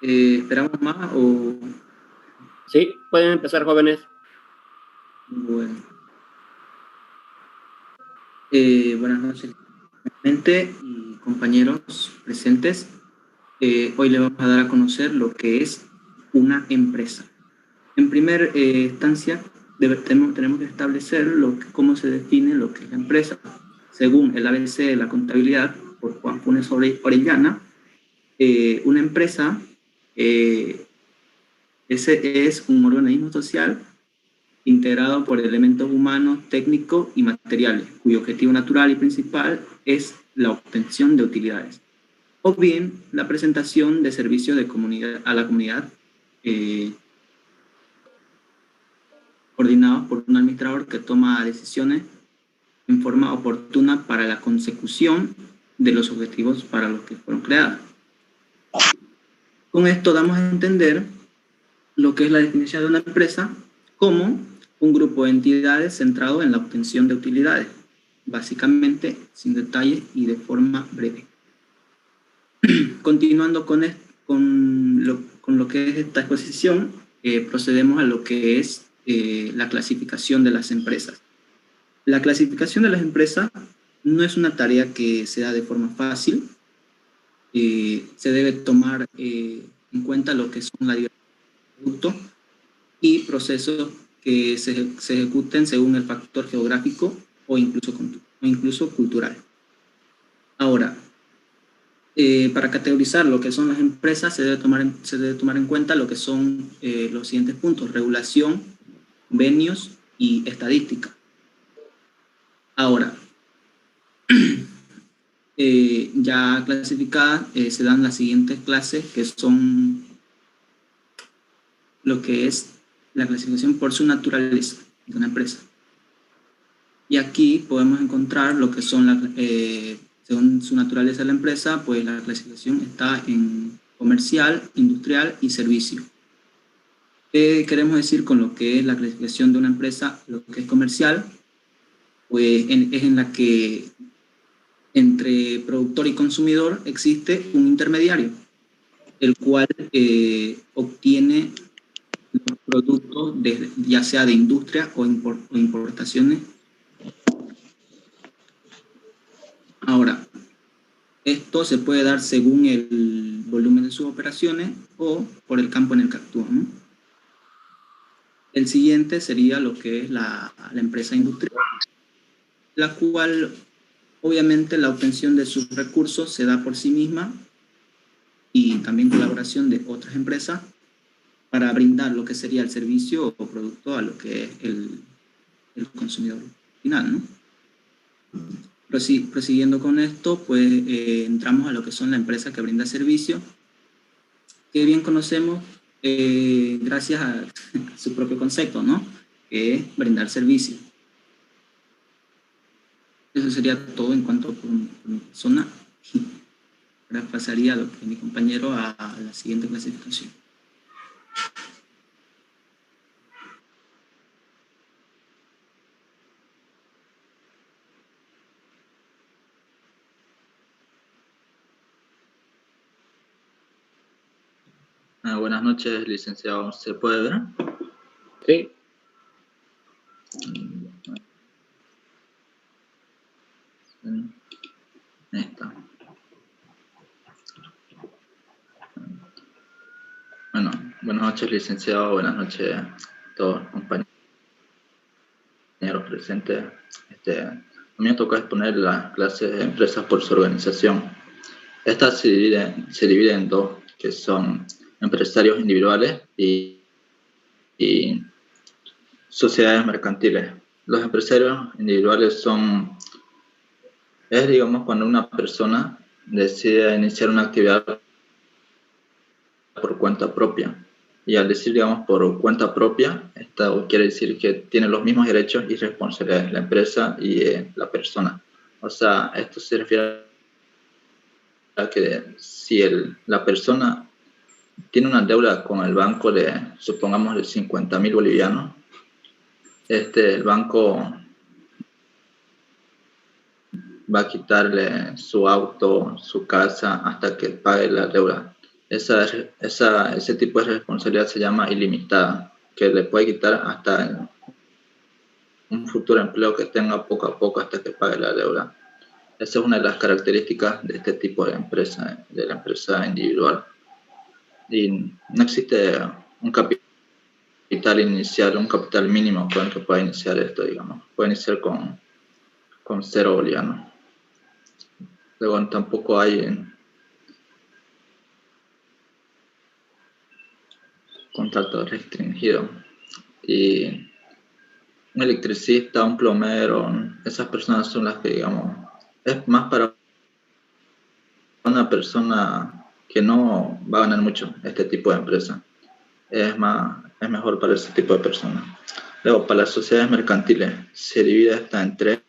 ¿Esperamos más o...? Sí, pueden empezar, jóvenes. Bueno, buenas noches, gente y compañeros presentes. Hoy le vamos a dar a conocer lo que es una empresa. En primera instancia, tenemos que establecer cómo se define lo que es la empresa. Según el ABC de la contabilidad, por Juan Funes Orellana, una empresa ese es un organismo social integrado por elementos humanos, técnicos y materiales, cuyo objetivo natural y principal es la obtención de utilidades, o bien la presentación de servicios a la comunidad coordinados por un administrador que toma decisiones en forma oportuna para la consecución de los objetivos para los que fueron creadas. Con esto damos a entender lo que es la definición de una empresa como un grupo de entidades centrado en la obtención de utilidades, básicamente sin detalles y de forma breve. Continuando con lo que es esta exposición, procedemos a lo que es la clasificación de las empresas. La clasificación de las empresas no es una tarea que se da de forma fácil. Se debe tomar en cuenta lo que son la diversidad de productos y procesos que se ejecuten según el factor geográfico o incluso cultural. Ahora, para categorizar lo que son las empresas se debe tomar en cuenta lo que son los siguientes puntos: regulación, venios y estadística. Ahora, ya clasificadas, se dan las siguientes clases, que son lo que es la clasificación por su naturaleza de una empresa. Y aquí podemos encontrar lo que son, según su naturaleza de la empresa, pues la clasificación está en comercial, industrial y servicio. ¿Qué queremos decir con lo que es la clasificación de una empresa? Lo que es comercial, pues es en la que entre productor y consumidor existe un intermediario, el cual obtiene los productos ya sea de industria o importaciones. Ahora, esto se puede dar según el volumen de sus operaciones o por el campo en el que actúan, ¿no? El siguiente sería lo que es la empresa industrial, la cual obviamente la obtención de sus recursos se da por sí misma y también colaboración de otras empresas para brindar lo que sería el servicio o producto a lo que es el consumidor final, ¿no? Prosiguiendo con esto, pues entramos a lo que son la empresa que brinda servicio, que bien conocemos gracias a su propio concepto, ¿no? Que es brindar servicio. Eso sería todo en cuanto a mi persona. Ahora pasaría a lo que mi compañero a la siguiente clasificación. Buenas noches, licenciado. ¿Se puede ver? Sí. Ahí está. Bueno, buenas noches, licenciado. Buenas noches a todos los compañeros presentes. A mí me toca exponer las clases de empresas por su organización. Estas se dividen en dos, que son empresarios individuales y sociedades mercantiles. Los empresarios individuales es, digamos, cuando una persona decide iniciar una actividad por cuenta propia. Y al decir, digamos, por cuenta propia, esto quiere decir que tiene los mismos derechos y responsabilidades la empresa y la persona. O sea, esto se refiere a que si la persona tiene una deuda con el banco de, supongamos, de 50.000 bolivianos, el banco va a quitarle su auto, su casa, hasta que pague la deuda. ese tipo de responsabilidad se llama ilimitada, que le puede quitar hasta un futuro empleo que tenga poco a poco hasta que pague la deuda. Esa es una de las características de este tipo de empresa, de la empresa individual. Y no existe un capital inicial, un capital mínimo con el que pueda iniciar esto, digamos. Puede iniciar con 0 bolivianos. Luego tampoco hay contrato restringido. Y un electricista, un plomero, esas personas son las que, digamos, es más para una persona que no va a ganar mucho este tipo de empresa. Es mejor para ese tipo de personas. Luego, para las sociedades mercantiles, se divide esta en 3,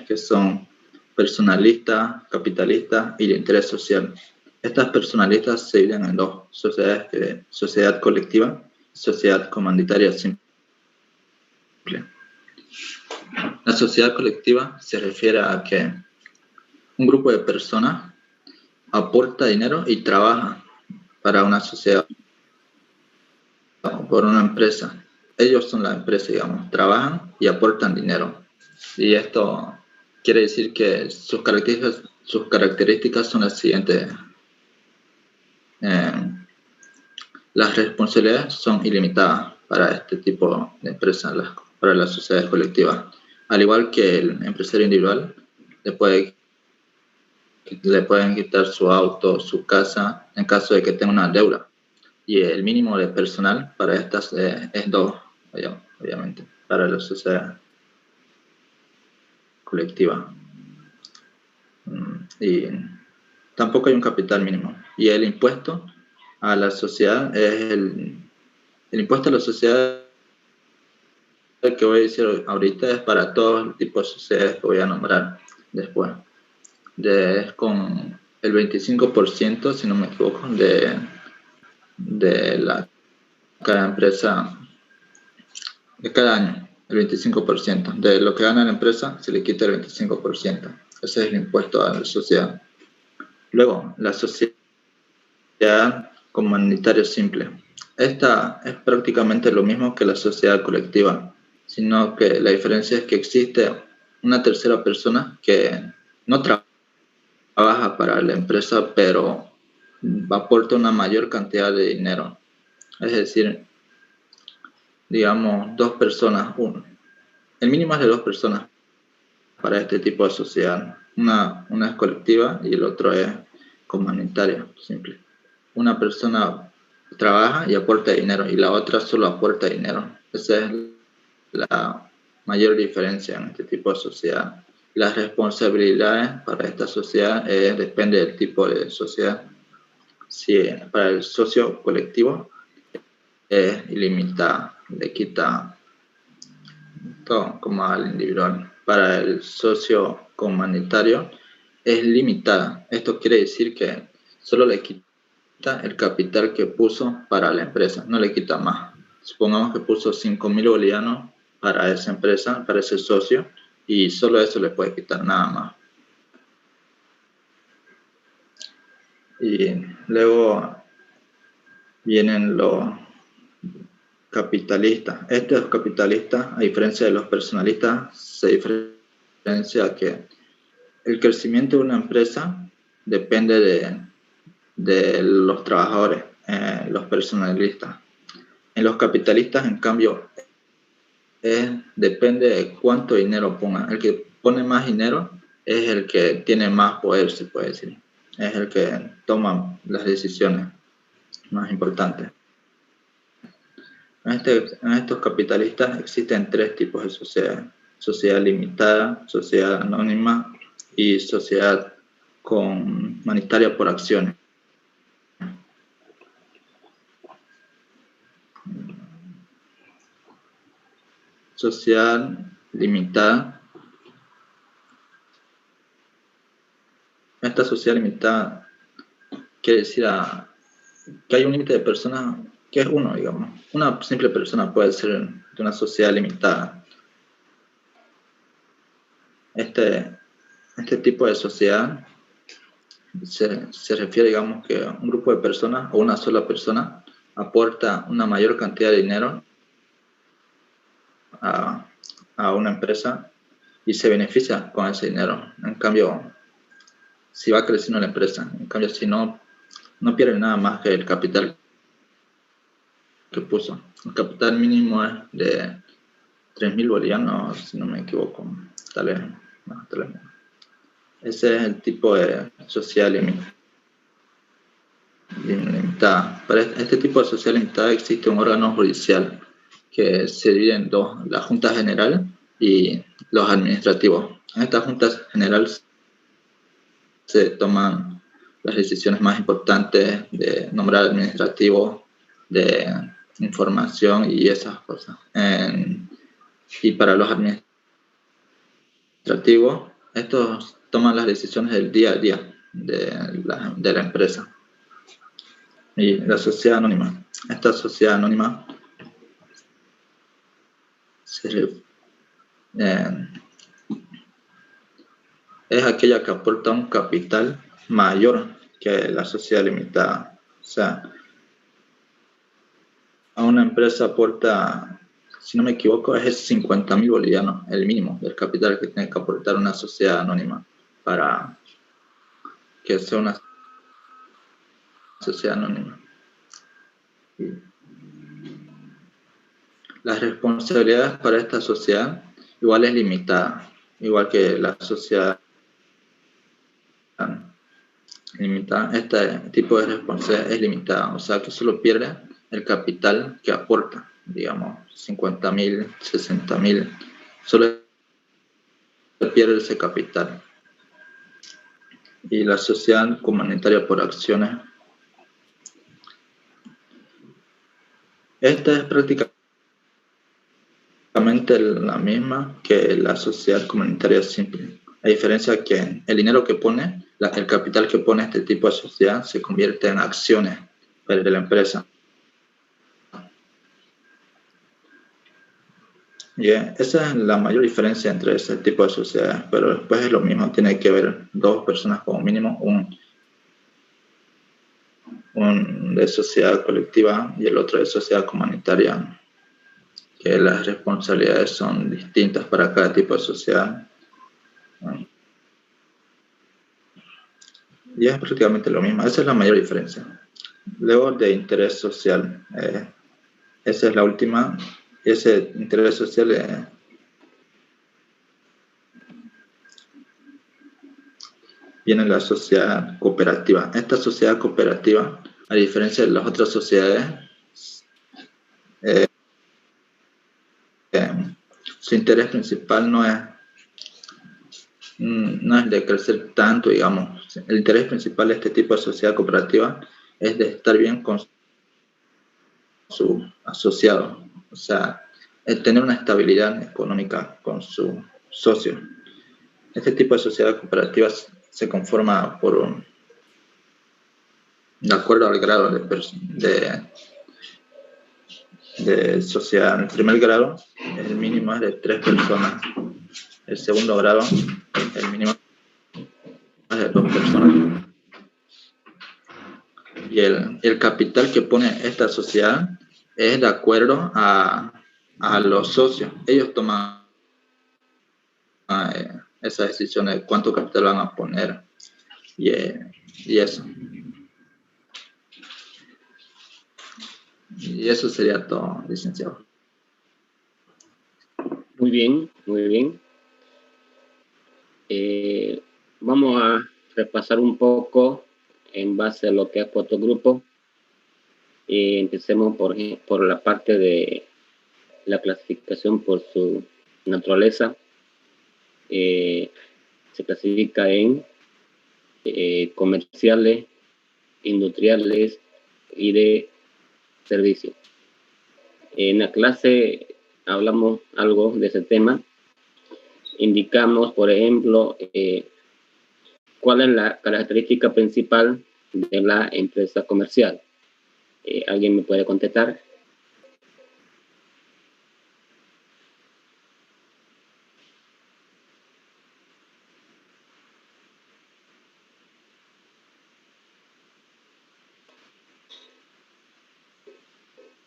que son personalistas, capitalistas y de interés social. Estas personalistas se dividen en 2 sociedades: sociedad colectiva y sociedad comanditaria simple. La sociedad colectiva se refiere a que un grupo de personas aporta dinero y trabaja para una sociedad o por una empresa. Ellos son la empresa, digamos, trabajan y aportan dinero. Y esto quiere decir que sus características son las siguientes. Las responsabilidades son ilimitadas para este tipo de empresas, para las sociedades colectivas. Al igual que el empresario individual, le pueden quitar su auto, su casa, en caso de que tenga una deuda. Y el mínimo de personal para estas es 2, obviamente, para la sociedad colectiva. Y tampoco hay un capital mínimo. Y el impuesto a la sociedad es el impuesto a la sociedad que voy a decir ahorita es para todos los tipos de sociedades que voy a nombrar después. Es con el 25%, si no me equivoco, de cada empresa, de cada año, el 25%. De lo que gana la empresa se le quita el 25%. Ese es el impuesto a la sociedad. Luego, la sociedad comunitaria simple. Esta es prácticamente lo mismo que la sociedad colectiva, sino que la diferencia es que existe una tercera persona que no trabaja para la empresa, pero aporta una mayor cantidad de dinero. Es decir, digamos, 2 personas, el mínimo es de 2 personas para este tipo de sociedad. Una es colectiva y el otro es comunitaria, simple. Una persona trabaja y aporta dinero y la otra solo aporta dinero. Esa es la mayor diferencia en este tipo de sociedad. Las responsabilidades para esta sociedad depende del tipo de sociedad. Si para el socio colectivo es ilimitada, le quita todo como al individual. Para el socio comunitario es limitada. Esto quiere decir que solo le quita el capital que puso para la empresa, no le quita más. Supongamos que puso 5.000 bolivianos para esa empresa, para ese socio, y solo eso le puede quitar, nada más. Y luego vienen los capitalistas. Estos capitalistas, a diferencia de los personalistas, se diferencia que el crecimiento de una empresa depende de los trabajadores, los personalistas. En los capitalistas, en cambio, depende de cuánto dinero pongan. El que pone más dinero es el que tiene más poder, se puede decir. Es el que toma las decisiones más importantes. En estos capitalistas existen 3 tipos de sociedades: sociedad limitada, sociedad anónima y sociedad comunitaria por acciones. Sociedad limitada. Esta sociedad limitada quiere decir que hay un límite de personas, que es uno, digamos. Una simple persona puede ser de una sociedad limitada. Este tipo de sociedad se refiere, digamos, que un grupo de personas o una sola persona aporta una mayor cantidad de dinero a una empresa y se beneficia con ese dinero. En cambio, si va creciendo la empresa, en cambio, si no, no pierde nada más que el capital que puso. El capital mínimo es de 3.000 bolivianos, si no me equivoco. Tal vez, no, tal vez no. Ese es el tipo de sociedad limitada. Para este tipo de sociedad limitada existe un órgano judicial que se divide en dos, la Junta General y los administrativos. En esta Junta General se toman las decisiones más importantes de nombrar administrativos, de información y esas cosas. Y para los administrativos, estos toman las decisiones del día a día de la empresa. Y la sociedad anónima. Esta sociedad anónima es aquella que aporta un capital mayor que la sociedad limitada. O sea, a una empresa aporta, si no me equivoco, es 50.000 bolivianos, el mínimo del capital que tiene que aportar una sociedad anónima para que sea una sociedad anónima. Las responsabilidades para esta sociedad igual es limitada, igual que la sociedad limitada. Este tipo de responsabilidad es limitada, o sea que solo pierde el capital que aporta, digamos, 50.000, 60.000, solo pierde ese capital. Y la sociedad comunitaria por acciones, esta es prácticamente la misma que la sociedad comunitaria simple. A diferencia que el dinero que pone, el capital que pone este tipo de sociedad se convierte en acciones de la empresa. Esa es la mayor diferencia entre ese tipo de sociedades, pero después es lo mismo, tiene que haber dos personas como mínimo, un de sociedad colectiva y el otro de sociedad comunitaria, que las responsabilidades son distintas para cada tipo de sociedad. Y es prácticamente lo mismo, esa es la mayor diferencia. Luego de interés social, esa es la última, ese interés social viene la sociedad cooperativa. Esta sociedad cooperativa, a diferencia de las otras sociedades, su interés principal no es de crecer tanto, digamos. El interés principal de este tipo de sociedad cooperativa es de estar bien con su asociado, o sea, es tener una estabilidad económica con su socio. Este tipo de sociedad cooperativa se conforma de acuerdo al grado de sociedad. En el primer grado, el mínimo es de 3 personas. El segundo grado, el mínimo es de 2 personas. Y el capital que pone esta sociedad es de acuerdo a los socios. Ellos toman esa decisión de cuánto capital van a poner y eso. Y eso sería todo, licenciado. Muy bien, muy bien. Vamos a repasar un poco en base a lo que ha puesto el grupo. Empecemos por la parte de la clasificación por su naturaleza. Se clasifica en comerciales, industriales y de servicios. En la clase hablamos algo de ese tema. Indicamos, por ejemplo, cuál es la característica principal de la empresa comercial. ¿Alguien me puede contestar?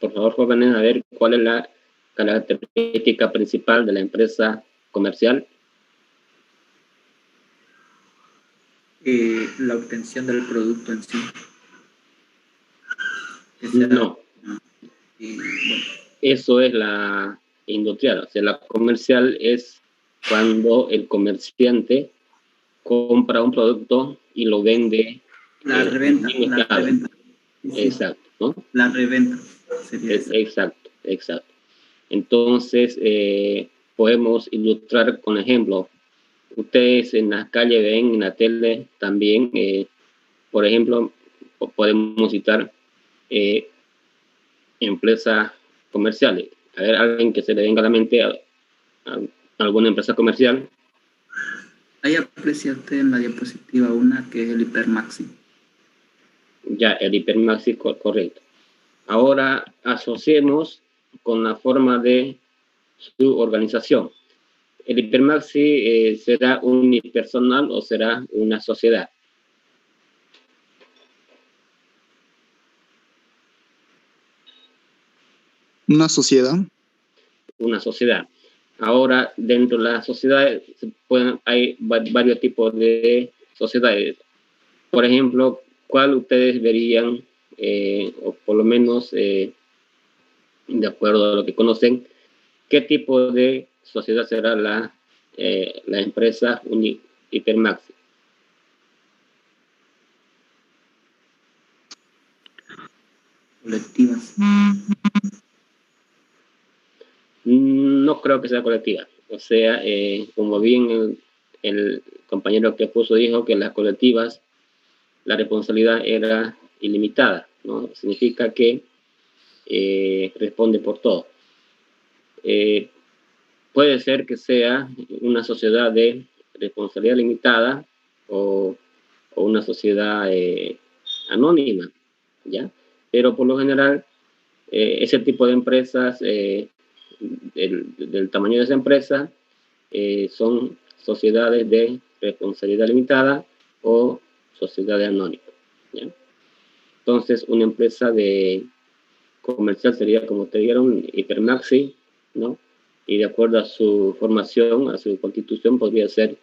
por favor, jóvenes, a ver cuál es la característica principal de la empresa comercial. La obtención del producto en sí. No. Bueno. Eso es la industrial. O sea, la comercial es cuando el comerciante compra un producto y lo vende. La reventa. La reventa. Sí. Exacto, ¿no? La reventa. Sería exacto. Entonces, podemos ilustrar con ejemplos. Ustedes en la calle ven, en la tele también, por ejemplo, podemos citar empresas comerciales. A ver, alguien que se le venga a la mente a alguna empresa comercial. Ahí aprecia usted en la diapositiva una que es el Hipermaxi. Ya, el Hipermaxi, correcto. Ahora asociemos con la forma de su organización. ¿El Hipermaxi será unipersonal o será una sociedad? Una sociedad. Una sociedad. Ahora, dentro de las sociedades hay varios tipos de sociedades. Por ejemplo, ¿cuál ustedes verían, o por lo menos, de acuerdo a lo que conocen, qué tipo de sociedad será la empresa Hipermaxi? Colectivas. No creo que sea colectiva. O sea, como bien el compañero que puso dijo que las colectivas, la responsabilidad era ilimitada, ¿no? Significa que responde por todo. Puede ser que sea una sociedad de responsabilidad limitada o una sociedad anónima, ¿ya? Pero por lo general, ese tipo de empresas, del tamaño de esa empresa, son sociedades de responsabilidad limitada o sociedades anónimas, ¿ya? Entonces, una empresa de comercial sería, como te dijeron, Hipermaxi, ¿no? Y de acuerdo a su formación, a su constitución, podría ser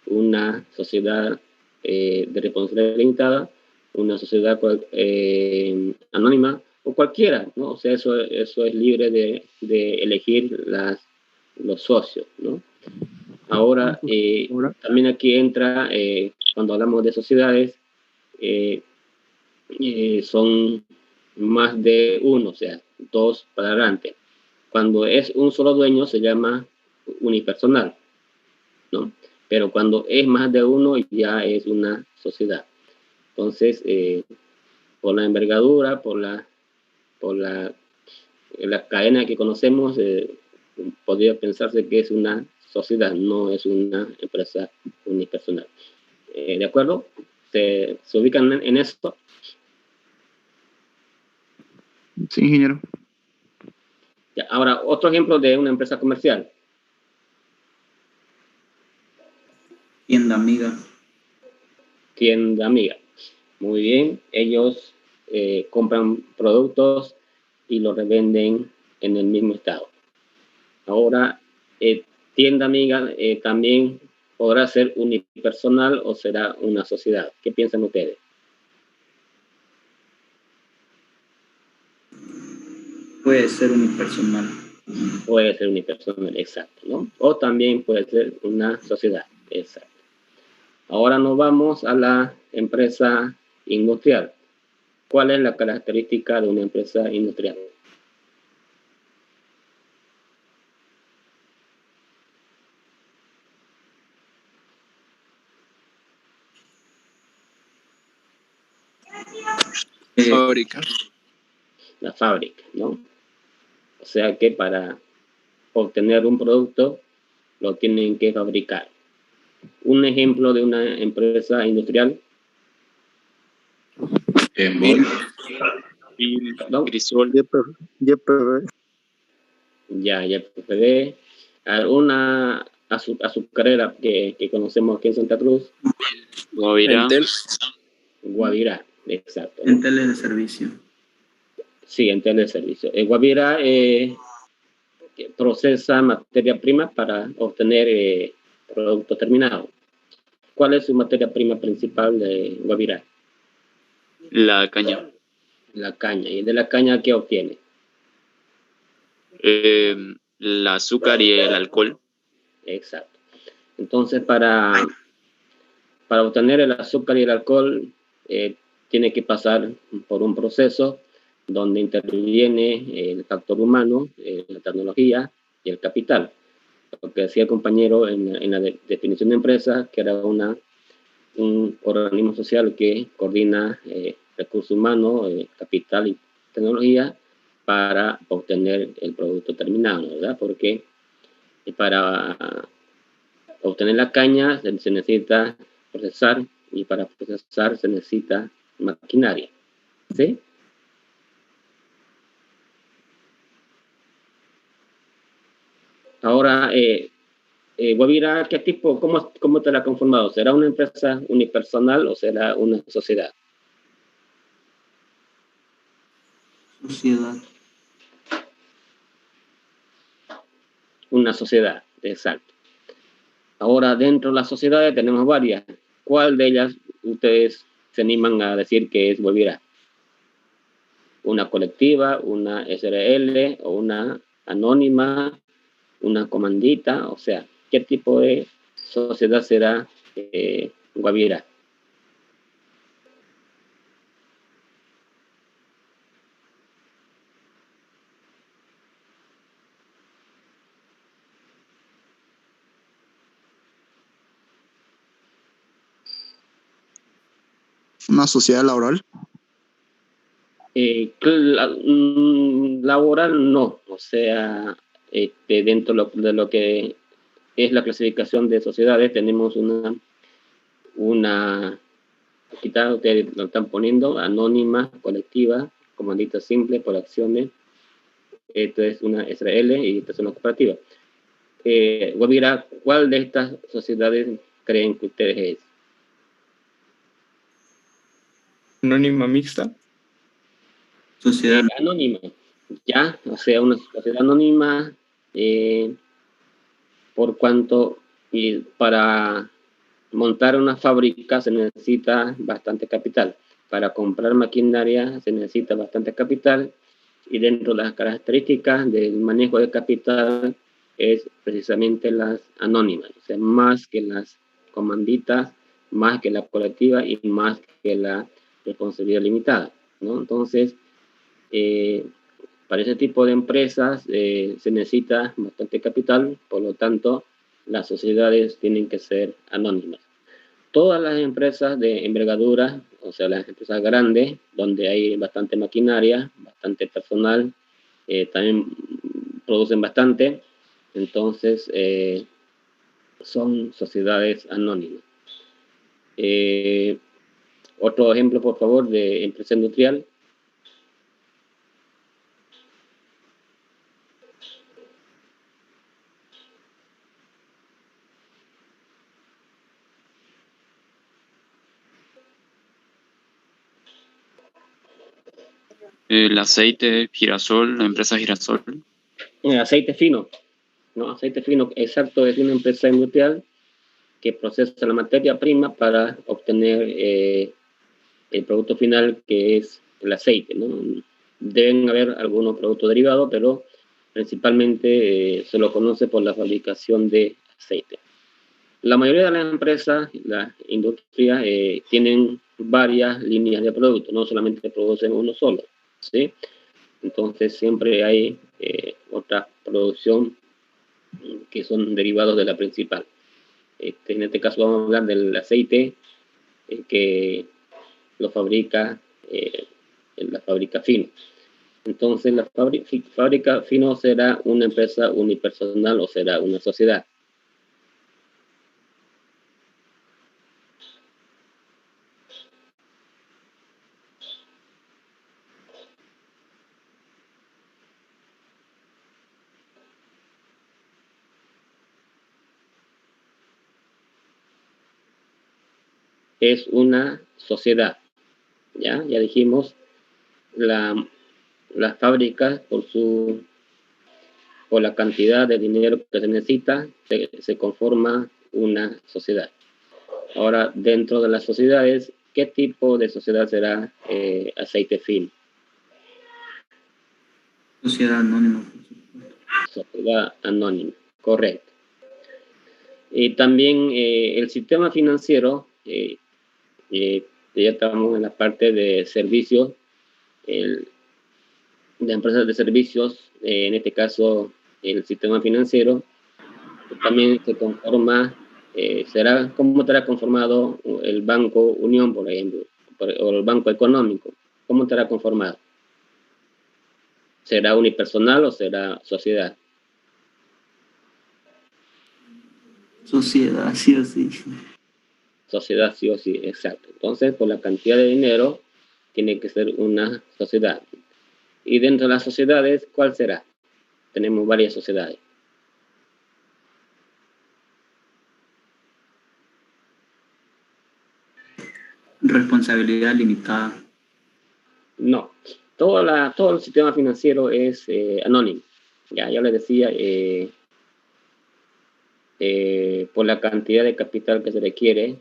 una sociedad de responsabilidad limitada, una sociedad anónima o cualquiera, ¿no? O sea, eso es libre de elegir los socios, ¿no? Ahora, también aquí entra, cuando hablamos de sociedades, son más de uno, o sea, dos para adelante. Cuando es un solo dueño se llama unipersonal, ¿no? Pero cuando es más de uno ya es una sociedad. Entonces, por la envergadura, por la cadena que conocemos, podría pensarse que es una sociedad, no es una empresa unipersonal. ¿De acuerdo? ¿Se ubican en esto? Sí, ingeniero. Ya, ahora, otro ejemplo de una empresa comercial. Tienda amiga. Tienda amiga. Muy bien. Ellos compran productos y los revenden en el mismo estado. Ahora, tienda amiga también podrá ser unipersonal o será una sociedad. ¿Qué piensan ustedes? Puede ser unipersonal. Puede ser unipersonal, exacto, ¿no? O también puede ser una sociedad, exacto. Ahora nos vamos a la empresa industrial. ¿Cuál es la característica de una empresa industrial? Fábrica. La fábrica, ¿no? O sea que para obtener un producto lo tienen que fabricar. Un ejemplo de una empresa industrial. Grisol. YPF. Una azucarera que conocemos aquí en Santa Cruz. Guavirá. Guavirá, exacto, ¿no? Entel es de servicio. Sí, entrega el servicio. Guavirá procesa materia prima para obtener producto terminado. ¿Cuál es su materia prima principal de Guavirá? La caña. La caña. ¿Y de la caña qué obtiene? El azúcar y el alcohol. Exacto. Entonces, para obtener el azúcar y el alcohol, tiene que pasar por un proceso donde interviene el factor humano, la tecnología y el capital. Lo que decía el compañero en la definición de empresa, que era un organismo social que coordina recursos humanos, capital y tecnología para obtener el producto terminado, ¿verdad? Porque para obtener la caña se necesita procesar, y para procesar se necesita maquinaria, ¿sí? Ahora, Guavirá, ¿qué tipo, cómo te la ha conformado? ¿Será una empresa unipersonal o será una sociedad? Sociedad. Una sociedad, exacto. Ahora, dentro de las sociedades tenemos varias. ¿Cuál de ellas ustedes se animan a decir que es Guavirá? ¿Una colectiva, una SRL o una anónima, una comandita? O sea, ¿qué tipo de sociedad será Guavirá? Una sociedad laboral. Laboral no, o sea, dentro de lo que es la clasificación de sociedades tenemos una quizás ustedes lo están poniendo, anónima, colectiva, comandita simple, por acciones. Esto es una SRL y esta es una cooperativa. Guavirá, ¿cuál de estas sociedades creen que ustedes es? Anónima mixta. Sociedad. Anónima, ¿ya? O sea, una sociedad anónima, por cuanto y para montar una fábrica se necesita bastante capital. Para comprar maquinaria se necesita bastante capital, y dentro de las características del manejo de capital es precisamente las anónimas, o sea, más que las comanditas, más que la colectiva y más que la responsabilidad limitada, ¿no? Entonces, para ese tipo de empresas se necesita bastante capital, por lo tanto, las sociedades tienen que ser anónimas. Todas las empresas de envergadura, o sea, las empresas grandes, donde hay bastante maquinaria, bastante personal, también producen bastante, entonces son sociedades anónimas. Otro ejemplo, por favor, de empresa industrial. El aceite, girasol, la empresa girasol. Aceite fino, ¿no? Aceite fino, exacto, es una empresa industrial que procesa la materia prima para obtener el producto final, que es el aceite, ¿no? Deben haber algunos productos derivados, pero principalmente se lo conoce por la fabricación de aceite. La mayoría de las empresas, las industrias, tienen varias líneas de productos, no solamente producen uno solo, ¿sí? Entonces siempre hay otra producción que son derivados de la principal. En este caso vamos a hablar del aceite que lo fabrica la fábrica Fino. Entonces, la fábrica Fino será una empresa unipersonal o será una sociedad. Es una sociedad, ¿ya? Ya dijimos, las fábricas, por la cantidad de dinero que se necesita, se conforma una sociedad. Ahora, dentro de las sociedades, ¿qué tipo de sociedad será aceite fino? Sociedad anónima. Sociedad anónima, correcto. Y también el sistema financiero, ya estamos en la parte de servicios, de empresas de servicios, en este caso el sistema financiero, también se conforma, ¿cómo estará conformado el Banco Unión, por ejemplo, o el Banco Económico? ¿Cómo estará conformado? ¿Será unipersonal o será sociedad? Sociedad, sí o sí. Sociedad, sí o sí, exacto. Entonces, por la cantidad de dinero, tiene que ser una sociedad. Y dentro de las sociedades, ¿cuál será? Tenemos varias sociedades. Responsabilidad limitada. No, todo el sistema financiero es anónimo. Ya les decía, por la cantidad de capital que se requiere,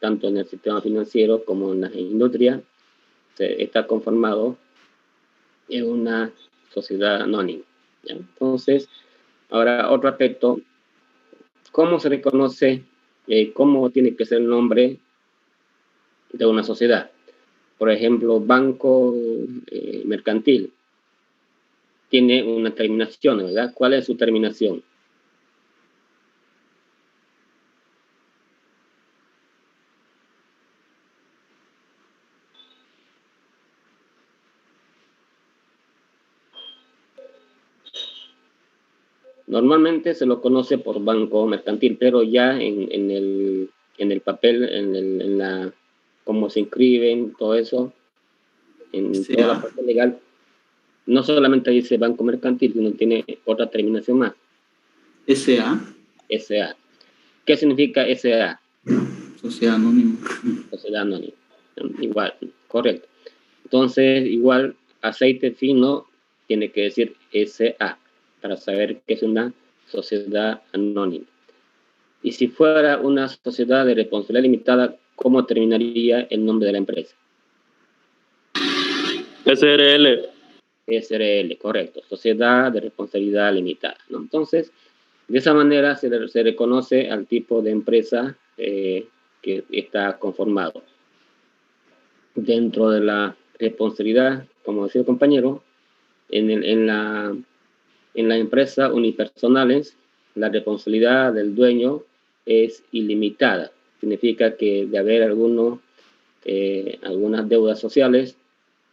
tanto en el sistema financiero como en las industrias, está conformado en una sociedad anónima. ¿Ya? Entonces, ahora otro aspecto, ¿cómo se reconoce, cómo tiene que ser el nombre de una sociedad? Por ejemplo, banco mercantil tiene una terminación, ¿verdad? ¿Cuál es su terminación? Normalmente se lo conoce por banco mercantil, pero ya en el papel, en la cómo se inscriben, todo eso, en toda la parte legal, no solamente dice banco mercantil, sino tiene otra terminación más. SA. SA. ¿Qué significa SA? Sociedad anónima. Sociedad anónima. Igual, correcto. Entonces, igual, aceite fino tiene que decir SA, para saber que es una sociedad anónima. Y si fuera una sociedad de responsabilidad limitada, ¿cómo terminaría el nombre de la empresa? SRL. SRL, correcto. Sociedad de responsabilidad limitada, ¿no? Entonces, de esa manera se reconoce al tipo de empresa que está conformado. Dentro de la responsabilidad, como decía el compañero, en la empresa unipersonales, la responsabilidad del dueño es ilimitada. Significa que de haber algunas deudas sociales,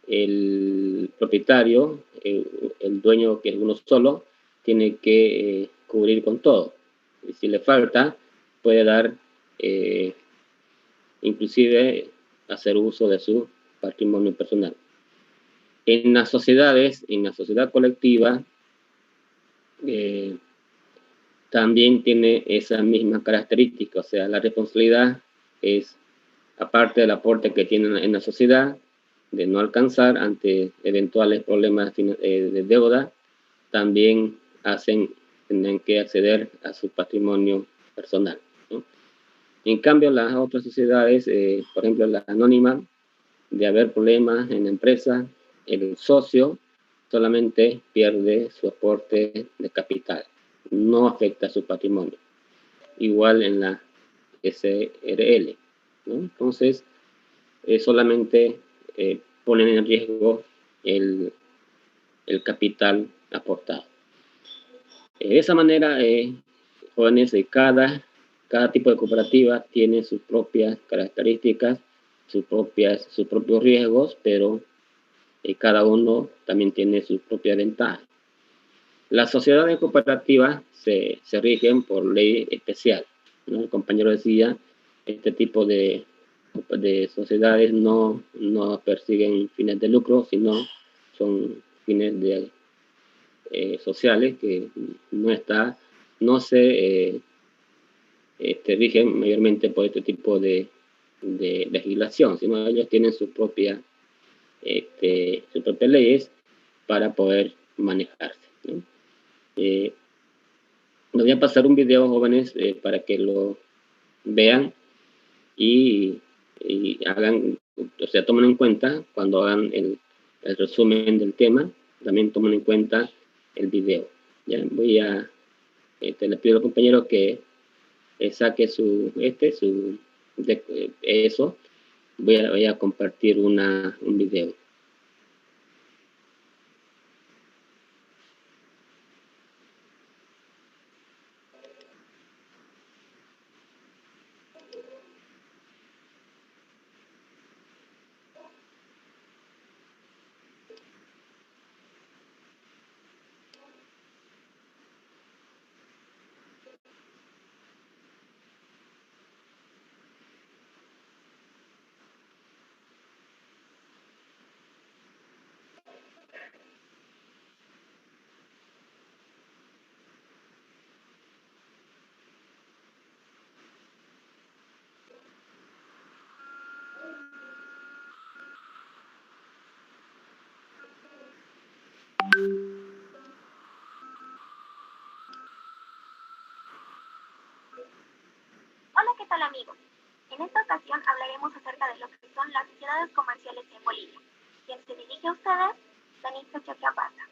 el propietario, el dueño, que es uno solo, tiene que cubrir con todo. Y si le falta, puede dar, inclusive, hacer uso de su patrimonio personal. En las sociedades, en la sociedad colectiva, también tiene esa misma característica, o sea, la responsabilidad es, aparte del aporte que tienen en la sociedad, de no alcanzar ante eventuales problemas de deuda, también tienen que acceder a su patrimonio personal, ¿no? En cambio, las otras sociedades, por ejemplo, la anónima, de haber problemas en la empresa, el socio solamente pierde su aporte de capital, no afecta su patrimonio. Igual en la SRL, ¿no? Entonces, solamente ponen en riesgo el capital aportado. De esa manera, jóvenes, cada tipo de cooperativa tiene sus propias características, sus propios riesgos, pero cada uno también tiene sus propias ventajas. Las sociedades cooperativas se rigen por ley especial, ¿no? El compañero decía, este tipo de sociedades no persiguen fines de lucro, sino son fines sociales que no se rigen mayormente por este tipo de legislación, sino ellos tienen sus propias leyes para poder manejarse, ¿no? Les voy a pasar un video, jóvenes, para que lo vean y hagan, o sea, tomen en cuenta cuando hagan el resumen del tema, también tomen en cuenta el video. Ya voy a, le pido al compañero que saque eso. Voy a compartir un video. Hola, ¿qué tal amigos? En esta ocasión hablaremos acerca de lo que son las sociedades comerciales en Bolivia. Quien se dirige a ustedes, Danitza Chaquiapata.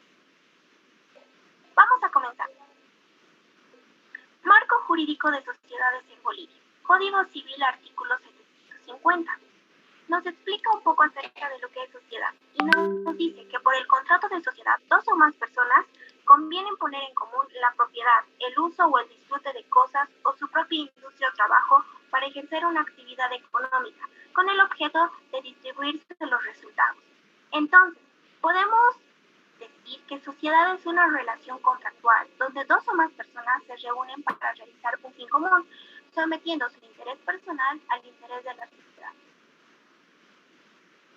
Vamos a comenzar. Marco jurídico de sociedades en Bolivia. Código Civil, artículo 750. Nos explica un poco acerca de lo que es sociedad y nos dice que por el contrato de sociedad, dos o más personas convienen poner en común la propiedad, el uso o el disfrute de cosas o su propia industria o trabajo para ejercer una actividad económica con el objeto de distribuirse los resultados. Entonces, podemos decir que sociedad es una relación contractual donde dos o más personas se reúnen para realizar un fin común, sometiendo su interés personal al interés de la sociedad.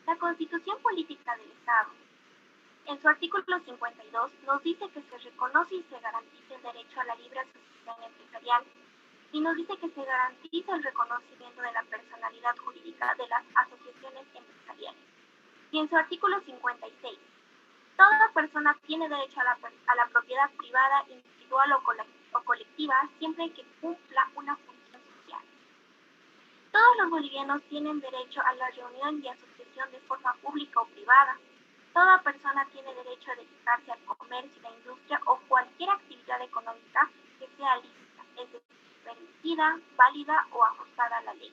La Constitución Política del Estado, en su artículo 52, nos dice que se reconoce y se garantiza el derecho a la libre asociación empresarial y nos dice que se garantiza el reconocimiento de la personalidad jurídica de las asociaciones empresariales. Y en su artículo 56, toda persona tiene derecho a la propiedad privada, individual o colectiva siempre que cumpla una función social. Todos los bolivianos tienen derecho a la reunión y asociación de forma pública o privada. Toda persona tiene derecho a dedicarse al comercio, la industria o cualquier actividad económica que sea lícita, es decir, permitida, válida o ajustada a la ley.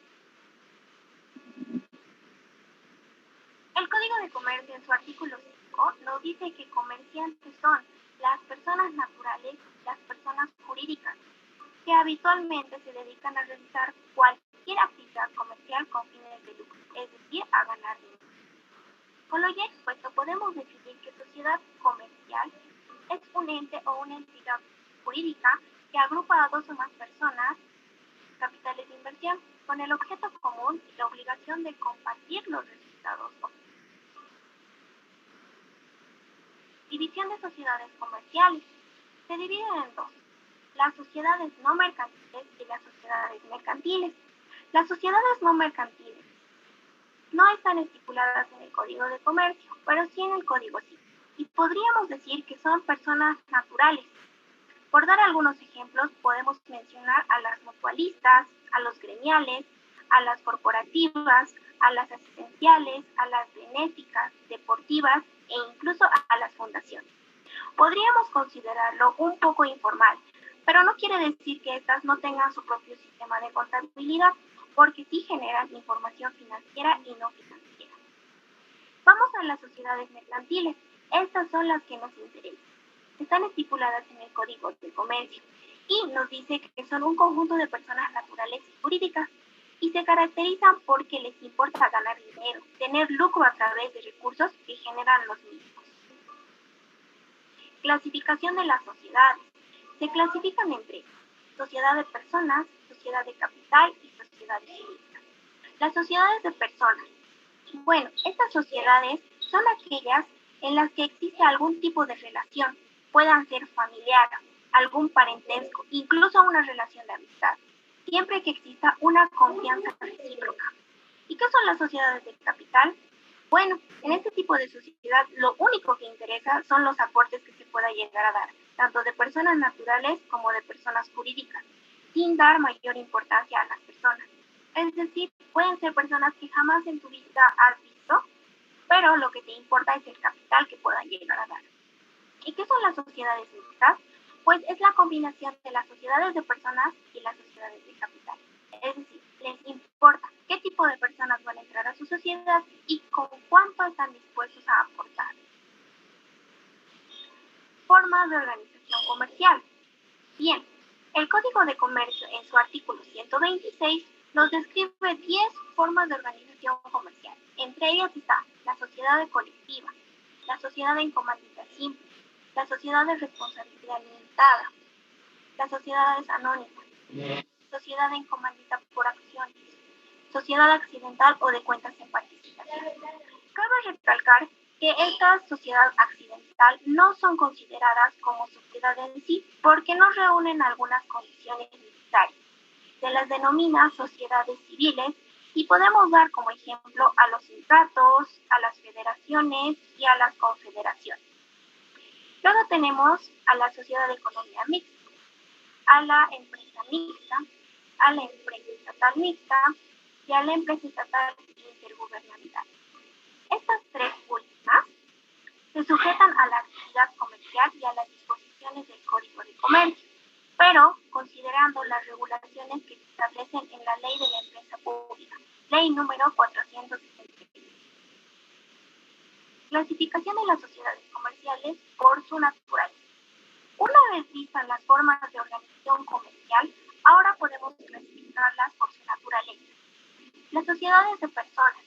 El Código de Comercio, en su artículo 5, nos dice que comerciantes son las personas naturales y las personas jurídicas que habitualmente se dedican a realizar cualquier actividad comercial con fines de lucro, es decir, a ganar dinero. Con lo ya expuesto, podemos definir que sociedad comercial es un ente o una entidad jurídica que agrupa a dos o más personas, capitales de inversión, con el objeto común y la obligación de compartir los resultados. División de sociedades comerciales. Se dividen en dos: las sociedades no mercantiles y las sociedades mercantiles. Las sociedades no mercantiles no están estipuladas en el Código de Comercio, pero sí en el Código Civil, y podríamos decir que son personas naturales. Por dar algunos ejemplos, podemos mencionar a las mutualistas, a los gremiales, a las corporativas, a las asistenciales, a las benéficas, deportivas e incluso a las fundaciones. Podríamos considerarlo un poco informal, pero no quiere decir que estas no tengan su propio sistema de contabilidad, porque sí generan información financiera y no financiera. Vamos a las sociedades mercantiles. Estas son las que nos interesan. Están estipuladas en el Código de Comercio y nos dice que son un conjunto de personas naturales y jurídicas y se caracterizan porque les importa ganar dinero, tener lucro a través de recursos que generan los mismos. Clasificación de las sociedades. Se clasifican en tres: sociedad de personas, sociedad de capital y sociedades jurídicas. Las sociedades de personas. Bueno, estas sociedades son aquellas en las que existe algún tipo de relación, puedan ser familiar, algún parentesco, incluso una relación de amistad, siempre que exista una confianza recíproca. ¿Y qué son las sociedades de capital? Bueno, en este tipo de sociedad lo único que interesa son los aportes que se pueda llegar a dar, tanto de personas naturales como de personas jurídicas, sin dar mayor importancia a las personas. Es decir, pueden ser personas que jamás en tu vida has visto, pero lo que te importa es el capital que puedan llegar a dar. ¿Y qué son las sociedades mixtas? Pues es la combinación de las sociedades de personas y las sociedades de capital. Es decir, les importa qué tipo de personas van a entrar a su sociedad y con cuánto están dispuestos a aportar. Formas de organización comercial. Bien, el Código de Comercio en su artículo 126 nos describe 10 formas de organización comercial. Entre ellas está la sociedad colectiva, la sociedad en comandita simple, la sociedad de responsabilidad limitada, las sociedades anónimas, sociedad en comandita por acciones, sociedad accidental o de cuentas en participación. Cabe recalcar que estas sociedades accidental no son consideradas como sociedad en sí porque no reúnen algunas condiciones necesarias. Se las denomina sociedades civiles y podemos dar como ejemplo a los sindicatos, a las federaciones y a las confederaciones. Luego tenemos a la sociedad de economía mixta, a la empresa mixta, a la empresa estatal mixta y a la empresa estatal intergubernamental. Estas tres últimas se sujetan a la actividad comercial y a las disposiciones del Código de Comercio, pero considerando las regulaciones que se establecen en la Ley de la Empresa Pública, Ley número 466. Clasificación de las sociedades comerciales por su naturaleza. Una vez vistas las formas de organización comercial, ahora podemos clasificarlas por su naturaleza. Las sociedades de personas.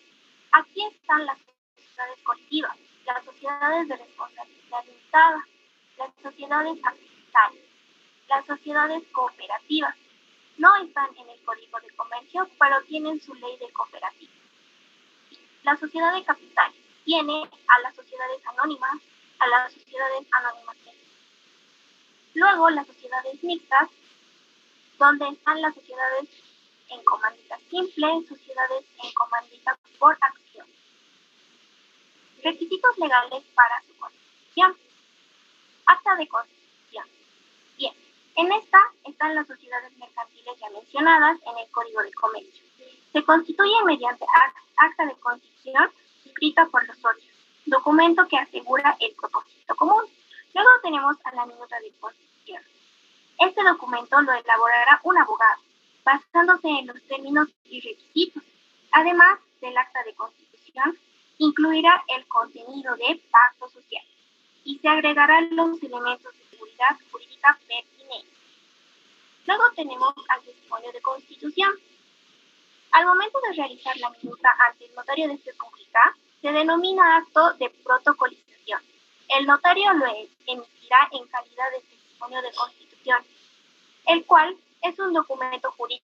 Aquí están las sociedades colectivas, las sociedades de responsabilidad limitada, las sociedades accidentales, las sociedades cooperativas. No están en el Código de Comercio, pero tienen su ley de cooperativas. La sociedad de capital tiene a las sociedades anónimas, a las sociedades anónimas mixtas. Luego, las sociedades mixtas, donde están las sociedades en comandita simple, sociedades en comandita por acción. Requisitos legales para su constitución. Acta de constitución. Bien, en esta están las sociedades mercantiles ya mencionadas en el Código de Comercio. Se constituyen mediante acta de constitución escrita por los socios, documento que asegura el propósito común. Luego tenemos a la minuta de constitución. Este documento lo elaborará un abogado, basándose en los términos y requisitos. Además del acta de constitución, incluirá el contenido de pacto social y se agregarán los elementos de seguridad jurídica pertinentes. Luego tenemos al testimonio de constitución. Al momento de realizar la minuta ante el notario de fe pública, se denomina acto de protocolización. El notario lo emitirá en calidad de testimonio de constitución, el cual es un documento jurídico